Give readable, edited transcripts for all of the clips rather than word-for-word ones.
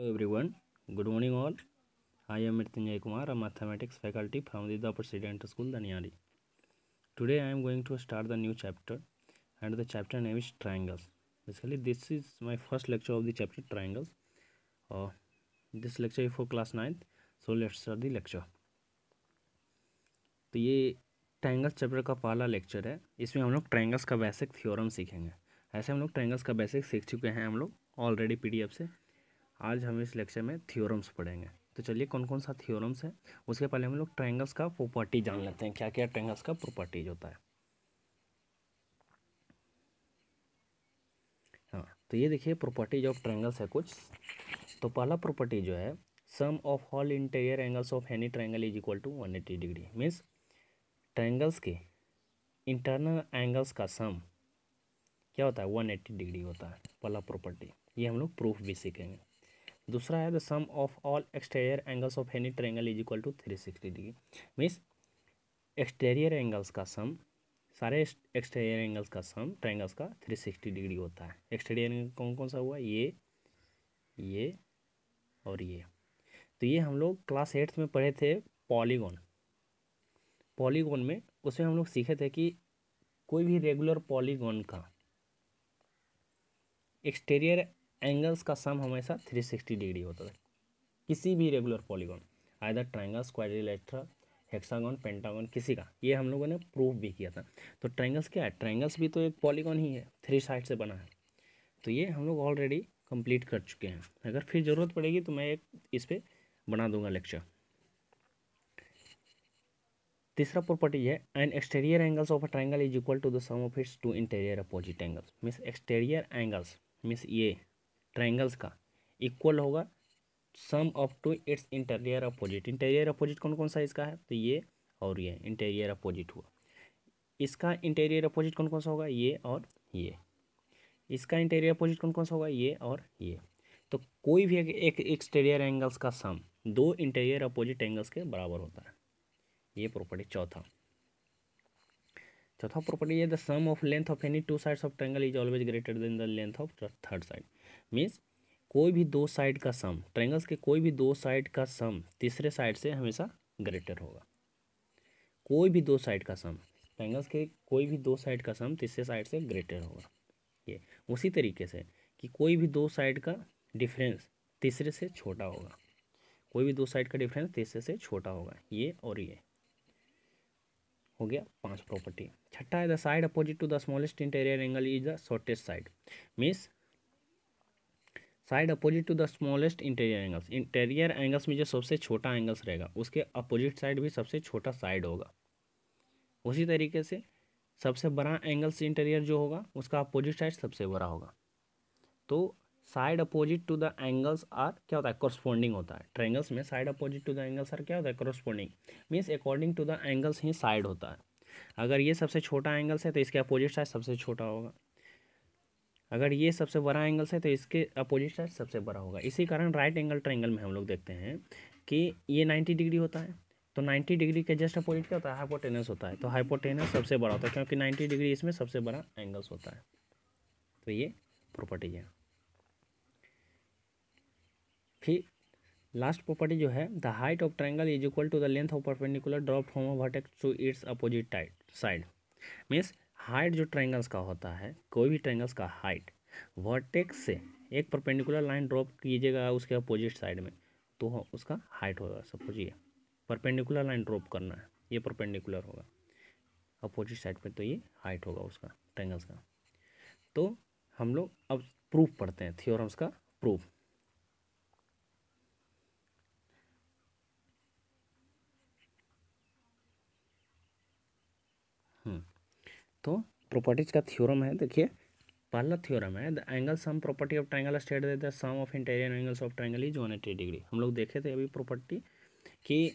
Hello everyone, good morning all. I am Mrityunjay Kumar, a mathematics faculty from the Upper Student School, Daniari. Today I am going to start the new chapter and the chapter name is triangles. Basically this is my first lecture of the chapter triangles. This lecture is for class 9th, so let's start the lecture. तो ये triangles chapter का पहला lecture है। इसमें हम लोग triangles का basic theorem सीखेंगे। ऐसे हम लोग ट्रायंगल्स का बेसिक सीख चुके हैं हम लोग ऑलरेडी पीडीएफ से। आज हम इस लेक्चर में थ्योरम्स पढ़ेंगे। तो चलिए कौन कौन सा थ्योरम्स है उसके पहले हम लोग ट्रायंगल्स का प्रॉपर्टी जान लेते हैं, क्या क्या ट्रायंगल्स का प्रॉपर्टीज होता है। हाँ, तो ये देखिए प्रॉपर्टीज ऑफ ट्रायंगल्स है कुछ। तो पहला प्रॉपर्टी जो है, sum of all interior angles of any triangle is equal to 180 degree. Means triangles के इंटरनल एंगल्स का सम क्या होता है, 180 डिग्री होता है। पहला प्रॉपर्टी, ये हम लोग प्रूफ भी सीखेंगे। दूसरा है the sum of all exterior angles of any triangle is equal to 360 degree. Means exterior angles का सम, सारे एक्सटीरियर एंगल्स का सम ट्रायंगल्स का 360 डिग्री होता है। एक्सटीरियर एंगल कौन कौन सा हुआ, ये और ये। तो ये हम लोग क्लास 8th में पढ़े थे पॉलीगॉन में। उसमें हम लोग सीखे थे कि कोई भी रेगुलर पॉलीगॉन का एक्सटीरियर एंगल्स का सम हमेशा 360 डिग्री होता है। किसी भी regular polygon, either triangles, quadrilateral, hexagon, pentagon, किसी का, ये हम लोगों ने प्रूफ भी किया था। तो ट्रायंगल्स क्या है, ट्रायंगल्स भी तो एक पॉलीगॉन ही है, 3 साइड से बना है। तो ये हम लोग ऑलरेडी कंप्लीट कर चुके हैं। अगर फिर ज़रूरत पड़ेगी तो मैं एक इस पर बना दूंगा लेक्चर। तीसरा प्रॉपर्टी है an exterior angles of a triangle is equal to the sum of its two interior opposite angles. Means exterior angles means ये ट्रायंगल्स का इक्वल होगा sum of two its interior opposite. Interior opposite कौन कौन सा इसका है, तो ये और ये इंटीरियर अपोजिट हुआ। इसका इंटीरियर अपोजिट कौन कौन सा होगा, ये और ये। इसका इंटीरियर अपोजिट कौन कौन सा होगा, ये और ये। तो कोई भी एक एक्सटीरियर एंगल्स का सम दो इंटीरियर अपोजिट एंगल्स के बराबर होता है। ये प्रॉपर्टी चौथा प्रॉपर्टी है the sum of length of any two sides of triangle is always greater than the length of third side. Means कोई भी दो साइड का सम, ट्रायंगल्स के कोई भी दो साइड का सम तीसरे साइड से हमेशा ग्रेटर होगा। कोई भी दो साइड का सम, ट्रायंगल्स के कोई भी दो साइड का सम तीसरे साइड से ग्रेटर होगा। ये उसी तरीके से कि कोई भी दो साइड का डिफरेंस तीसरे से छोटा होगा। कोई भी दो साइड का डिफरेंस तीसरे से छोटा होगा, ये और ये हो गया 5 प्रॉपर्टी। छठा है the side opposite to the smallest interior angle is the shortest side. Means side opposite to the smallest interior angles, interior angles में जो सबसे छोटा एंगल्स रहेगा उसके अपोजिट साइड भी सबसे छोटा साइड होगा। उसी तरीके से सबसे बड़ा एंगल्स इंटीरियर जो होगा उसका अपोजिट साइड सबसे बड़ा होगा। तो side opposite to the angles are क्या होता है, कोरस्पोंडिंग होता है। ट्रायंगल्स में side opposite to the angles are क्या होता है, corresponding. Means according to the angles ही साइड होता है। अगर ये सबसे छोटा एंगल्स है तो इसके अपोजिट साइड सबसे छोटा होगा। अगर ये सबसे बड़ा एंगल्स है तो इसके अपोजिट साइड सबसे बड़ा होगा। इसी कारण राइट एंगल ट्रायंगल में हम लोग देखते हैं कि ये 90 डिग्री होता है। तो 90 डिग्री के जस्ट अपोजिट क्या होता है, हाइपोटेनस होता है। तो हाइपोटेनस सबसे बड़ा होता है क्योंकि 90 डिग्री इसमें सबसे बड़ा एंगल्स होता है। तो ये प्रॉपर्टी है। फिर लास्ट प्रॉपर्टी जो है the height of triangle is equal to the length of perpendicular drop from a vertex to its opposite side. Means height जो ट्रायंगल्स का होता है, कोई भी ट्रायंगल्स का हाइट वर्टेक्स से एक परपेंडिकुलर लाइन ड्रॉप कीजिएगा उसके अपोजिट साइड में तो उसका हाइट होगा। सपोज ये परपेंडिकुलर लाइन ड्रॉप करना है, ये परपेंडिकुलर होगा अपोजिट साइड पे, तो ये हाइट होगा उसका ट्रायंगल्स का। तो हम लोग अब प्रूफ पढ़ते हैं, थ्योरम्स का प्रूफ। तो प्रॉपर्टीज का थ्योरम है, देखिए पहला थ्योरम है the angle sum property of triangle state that the sum of interior angles of triangle is 180 degree. हम लोग देखे थे अभी प्रॉपर्टी कि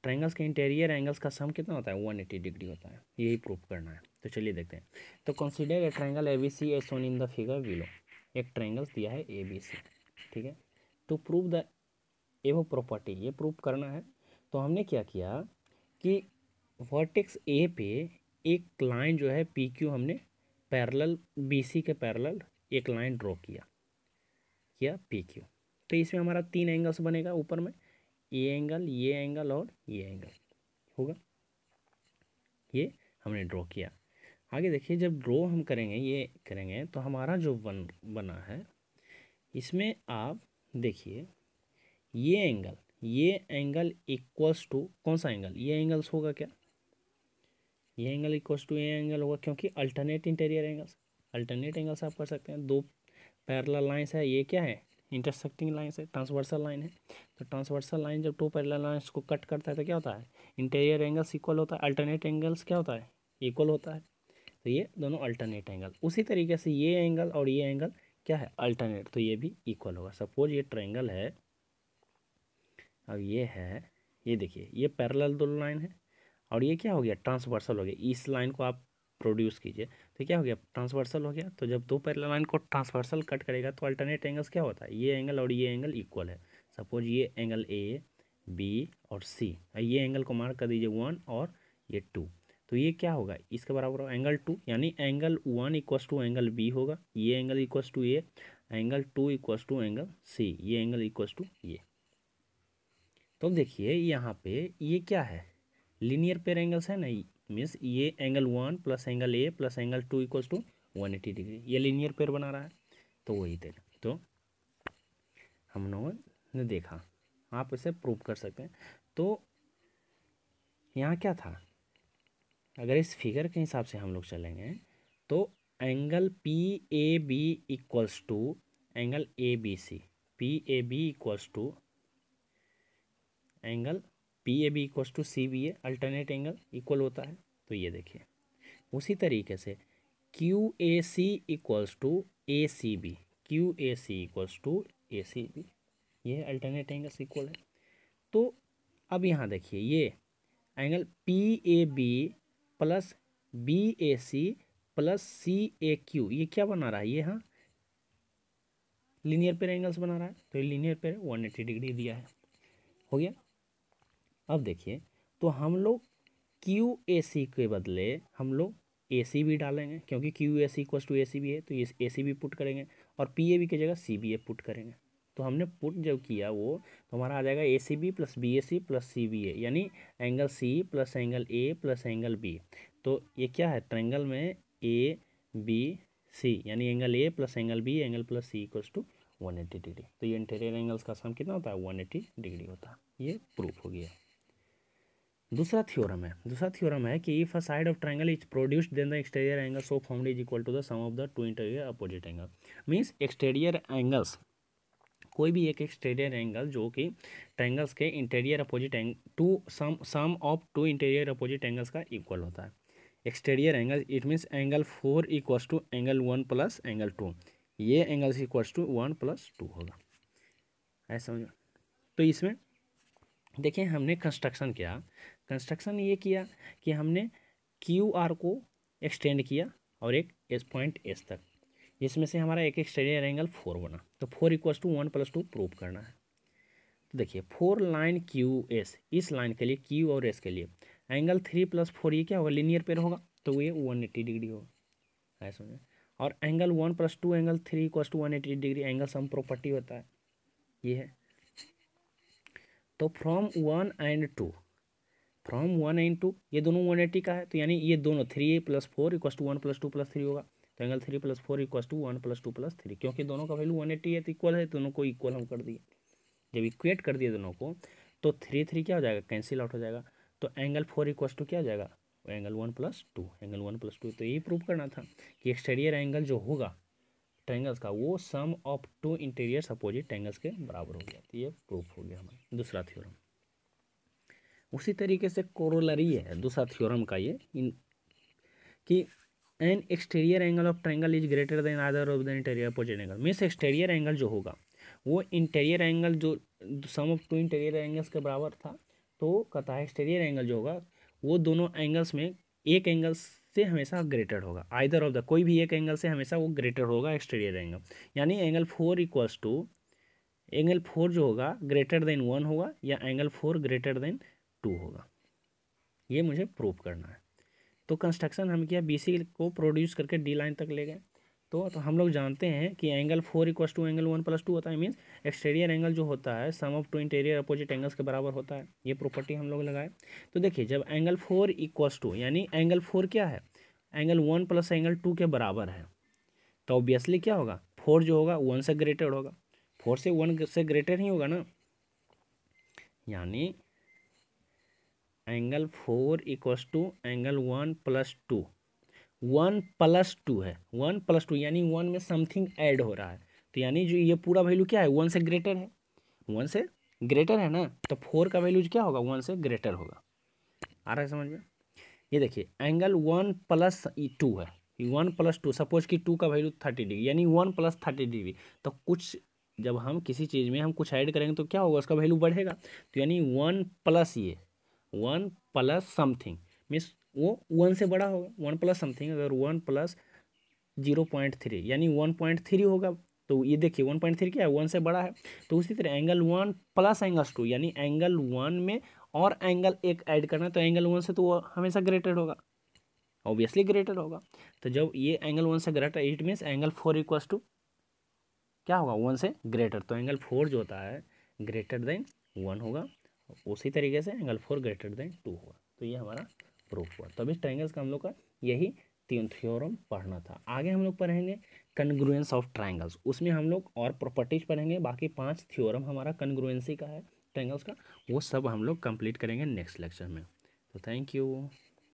ट्रायंगल्स के इंटीरियर एंगल्स का सम कितना होता है, 180 डिग्री होता है। यही प्रूफ करना है। तो चलिए देखते हैं। तो consider a triangle A B C as shown in the figure below. एक ट्रायंगल दिया है ए बी सी, ठीक है। To prove the above property, ये प्रूफ करना है। तो हमने क्या किया कि वर्टेक्स ए पे एक लाइन जो है पी क्यू हमने पैरेलल बी सी के पैरेलल एक लाइन ड्रॉ किया। किया पी क्यू। तो इसमें हमारा 3 एंगल्स बनेगा ऊपर में, ये एंगल और ये एंगल होगा। ये हमने ड्रॉ किया। आगे देखिए, जब ड्रॉ हम करेंगे, ये करेंगे, तो हमारा जो बना है इसमें आप देखिए ये एंगल इक्वल्स टू कौन सा एंगल, ये एंगल्स होगा क्या, ये एंगल इक्वल्स टू ये एंगल होगा, क्योंकि alternate interior angles, alternate angles आप कर सकते हैं। दो पैरेलल लाइंस है, ये क्या है, इंटरसेक्टिंग लाइंस है, ट्रांसवर्सल लाइन है। तो ट्रांसवर्सल लाइन जब टू पैरेलल लाइंस को कट करता है तो क्या होता है, इंटीरियर एंगल्स इक्वल होता है, अल्टरनेट एंगल्स क्या होता है, इक्वल होता है। तो ये दोनों अल्टरनेट एंगल, उसी तरीके से ये एंगल और ये एंगल क्या है, अल्टरनेट, तो ये भी इक्वल होगा। सपोज ये ट्रायंगल है, अब ये है, ये देखिए ये पैरेलल दो लाइन है, और ये क्या हो गया, ट्रांसवर्सल हो गया। इस लाइन को आप प्रोड्यूस कीजिए तो क्या हो गया, ट्रांसवर्सल हो गया। तो जब दो पैरेलल लाइन को ट्रांसवर्सल कट करेगा तो अल्टरनेट एंगल्स क्या होता है, ये एंगल और ये एंगल इक्वल है। सपोज ये एंगल ए बी और सी, ये एंगल को मार्क कर दीजिए 1 और ये 2, तो ये क्या होगा, इसके बराबर होगा एंगल 2, यानी angle 1 equals to angle B होगा, ये angle equals to A, angle 2 equals to angle C, ये एंगल इक्वल्स टू ये। तो देखिए यहाँ पे ये क्या है, लीनियर पेयर एंगल्स है ना, मीन्स ये angle 1 plus angle A plus angle 2 equals to 180 degree, ये लीनियर पेयर बना रहा है। तो वही थे, तो हम लोगों ने देखा, आप इसे प्रूव कर सकते हैं। तो यहाँ क्या था, अगर इस फिगर के हिसाब से हम लोग चलेंगे तो angle P A B equals to angle A B C, P A B equals to angle P A B equals to C B A, alternate angle equal होता है। तो ये देखिए उसी तरीके से Q A C equals to A C B, Q A C equals to A C B, ये alternate angles equal है। तो अब यहाँ देखिए ये angle P A B plus B A C plus C A Q, ये क्या बना रहा है, ये हाँ लीनियर पेयर एंगल्स बना रहा है। तो ये लीनियर पेयर 180 डिग्री दिया है, हो गया। अब देखिए, तो हम लोग क्यू ए सी के बदले हम लोग ए सी भी डालेंगे, क्योंकि Q A C equals to A C B है, तो ये ए सी भी पुट करेंगे, और पी ए बी की जगह सी बी ए पुट करेंगे। तो हमने पुट जब किया वो, तो हमारा आ जाएगा A C B plus B A C plus C B A, यानी angle C plus angle A plus angle B. तो ये क्या है, ट्रायंगल में ए बी सी, यानी angle A plus angle B angle plus C equals to 180 degree. तो ये interior angles का सम कितना होता है, 180 डिग्री होता है। ये प्रूफ हो गया। दूसरा थ्योरम है कि if a side of triangle is produced then the exterior angle so found is equal to the sum of the two interior opposite angle. Means exterior angles, कोई भी एक एक्सटीरियर एंगल जो कि ट्रायंगल्स के interior opposite to sum of two interior opposite angles का equal होता है। Exterior angle it means angle 4 equals to angle 1 plus angle 2, ये एंगल्स इक्वल्स टू 1 प्लस 2 होगा, ऐसा समझो। तो इसमें देखिए हमने कंस्ट्रक्शन ये किया कि हमने क्यू आर को एक्सटेंड किया और एक एस पॉइंट एस तक, जिसमें से हमारा एक एक्सटीरियर एंगल 4 बना। तो 4 इक्वल्स टू 1 प्लस 2 प्रूव करना है। तो देखिए 4 लाइन क्यू एस, इस लाइन के लिए क्यू और एस के लिए एंगल 3 प्लस 4 ये क्या होगा, लीनियर पेयर होगा, तो ये 180 डिग्री होगा, ऐसा समझे। और angle 1 plus 2 angle 3 equals to 180 degree, angle sum property होता है, ये है। तो फ्रॉम 1 एंड 2 ये दोनों 180 का है, तो यानी ये दोनों 3 plus 4 equals to 1 plus 2 plus 3 होगा। तो angle 3 plus 4 equals to 1 plus 2 plus 3, क्योंकि दोनों का वैल्यू 180 है तो इक्वल है, दोनों को इक्वल हम कर दिए। जब इक्वेट कर दिए दोनों को तो 3 क्या हो जाएगा, कैंसिल आउट हो जाएगा। तो एंगल 4 इक्वल्स टू क्या हो जाएगा, एंगल 1 प्लस 2, एंगल 1 प्लस 2। तो यही प्रूव करना था कि एक्सटीरियर एंगल जो होगा ट्रायंगल्स का वो sum of two interior opposite angles के बराबर हो गया। तो ये प्रूफ हो गया हमारा दूसरा थ्योरम। उसी तरीके से कोरोलरी है दूसरा थ्योरम का ये कि an exterior angle of triangle is greater than other of the interior opposite angle. Means exterior angle जो होगा वो इंटीरियर एंगल जो sum of two interior angles के बराबर था, तो कहता है एक्सटीरियर एंगल जो होगा वो दोनों एंगल्स में एक एंगल से हमेशा ग्रेटर होगा, आइदर ऑफ द, कोई भी एक एंगल से हमेशा वो ग्रेटर होगा एक्सटीरियर एंगल। यानी एंगल 4 इक्वल्स टू एंगल 4 जो होगा ग्रेटर देन 1 होगा, या एंगल 4 ग्रेटर देन 2 होगा। ये मुझे प्रूव करना है। तो कंस्ट्रक्शन हम किया, BC को प्रोड्यूस करके D लाइन तक ले गए। तो हम लोग जानते हैं कि एंगल 4 इक्वल टू एंगल 1 + 2 होता है। मीन्स एक्सटीरियर एंगल जो होता है sum of two interior opposite angles के बराबर होता है। ये प्रॉपर्टी हम लोग लगाए। तो देखिए जब एंगल 4 इक्वल टू यानी एंगल 4 क्या है, एंगल 1 + एंगल 2 के बराबर है, तो ऑब्वियसली क्या होगा, 4 जो होगा 1 से ग्रेटर होगा। 4 से 1 से ग्रेटर ही होगा ना, यानी एंगल 4 इक्वल टू एंगल 1 + 2। 1 + 2 है, 1 + 2 यानी 1 में समथिंग ऐड हो रहा है। तो यानी जो ये पूरा वैल्यू क्या है, 1 से ग्रेटर है, 1 से ग्रेटर है ना, तो 4 का वैल्यू क्या होगा, 1 से ग्रेटर होगा। आ रहा है समझ में। ये देखिए एंगल 1 + 2 है, 1 + 2 सपोज कि 2 का वैल्यू 30 डिग्री यानी 1 + 30 डिग्री। तो कुछ जब हम किसी चीज़ में हम कुछ ऐड करेंगे तो क्या होगा, उसका वैल्यू बढ़ेगा। तो यानी 1 प्लस ये 1 प्लस समथिंग मीन्स वो 1 से बड़ा होगा। 1 प्लस समथिंग अगर 1 + 0.3 यानी 1.3 होगा। तो ये देखिए 1.3 क्या है, 1 से बड़ा है। तो उसी तरह एंगल 1 + एंगल 2 यानी एंगल 1 में और एंगल एक ऐड करना, तो एंगल 1 से तो वो हमेशा ग्रेटर होगा, ऑब्वियसली ग्रेटर होगा। तो जब ये एंगल 1 से greater, it means angle 4 equal to क्या होगा, 1 से ग्रेटर। तो एंगल 4 जो होता है ग्रेटर देन 1 होगा, उसी तरीके से एंगल 4 ग्रेटर देन 2 होगा। तो ये हमारा प्रूफ हुआ। तब इस ट्राइंगल्स का हम लोग का यही तीन थ्योरम पढ़ना था। आगे हम लोग पढ़ेंगे कन्ग्रुएंस ऑफ ट्राइंगल्स, उसमें हम लोग और प्रॉपर्टीज पढ़ेंगे। बाकी 5 थ्योरम हमारा कन्ग्रुएंसी का है ट्राइंगल्स का, वो सब हम लोग कंप्लीट करेंगे नेक्स्ट लेक्चर में। तो थैंक यू।